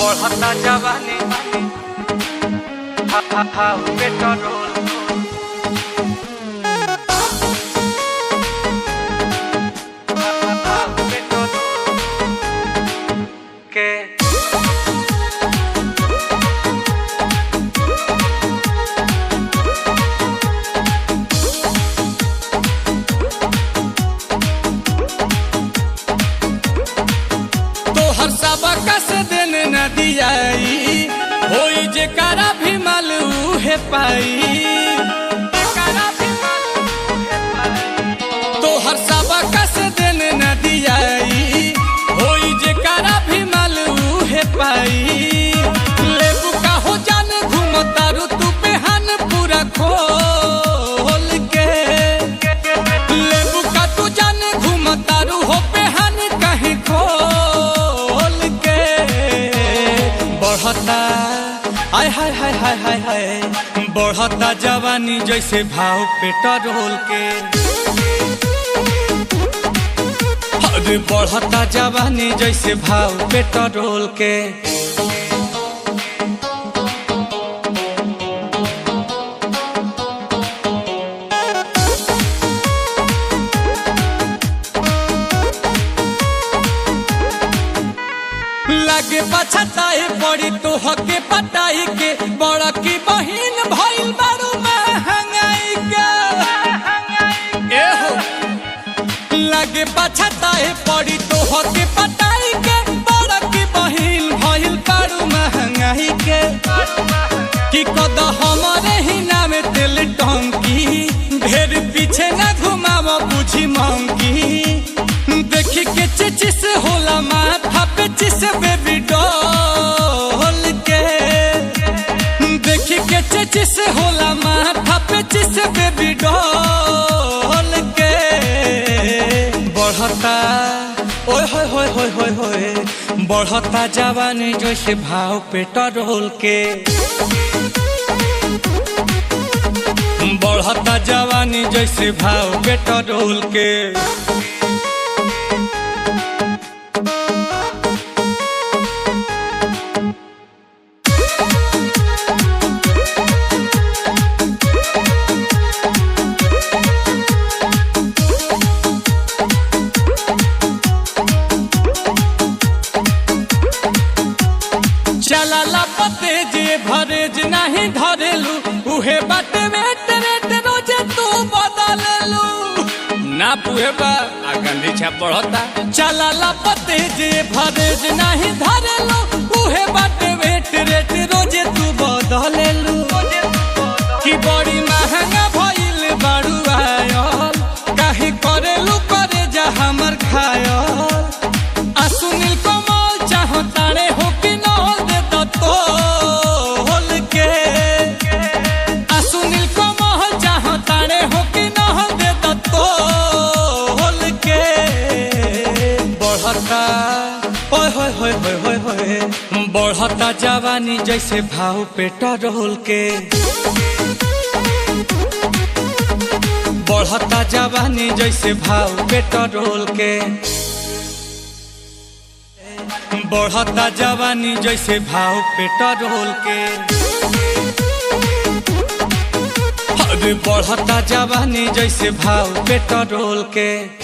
बढ़ता जवानी पेट्रोल के तोहर सबका से देने न दियाई होई जे करा भी माल उहे पाई। तोहर सबका से देने न दियाई होई जे करा भी माल उहे पाई। लेबू का हो जाने घूमतारू तू बेहान पूरा खोल के। लेबू का तू जाने घूमतारू हो बेहान कहीं खोल के। बढ़ता आय हाय हाय हाय हाय हाय बढ़ता जवानी जैसे भाव पेट्रोल के। अरे बढ़ता जवानी जैसे भाव पेट्रोल के। लागे पछताए पड़ी तो हके पटाई के बड़ा की बहिन भइल बारू महंगाई के। एहो लागे पछताए पड़ी तो हके पटाई के बड़ा की बहिन भइल बारू महंगाई के। कि कद हमारे ही नाम तेल टंकी ढेर पीछे न घुमाव बुझी मंकी। देखी के चिचिस होला माथा पे चिस बेबी डॉल के। देखी के चिचिस होला माथा पे चिस बेबी डॉल के। बढ़ता ओए होए होए होए होए होए बढ़ता जवानी जैसे भाव पेट्रोल के। बढ़ता जवानी जैसे भाव पेट्रोल के। चला पते जे भरेज नहीं धरेलू उहे बाटे वेट वेट रोजे तू बदललू ना पुहे बा गंदी छाप बढ़ता। चला पते जे भरेज नहीं धरेलू उहे बाटे वेट रेट रोजे तू बदललू। कि बड़ी महंगा भइल बारू आयल काहे करेलू करे जा हमर खायल। आ सुनील कमल चाहतारे हो कि बढ़ता जवानी जैसे भाव पेट्रोल के। बढ़ता जवानी जैसे भाव पेट्रोल के। बढ़ता जवानी जैसे भाव पेट्रोल के। अरे बढ़ता जवानी जैसे भाव पेट्रोल के।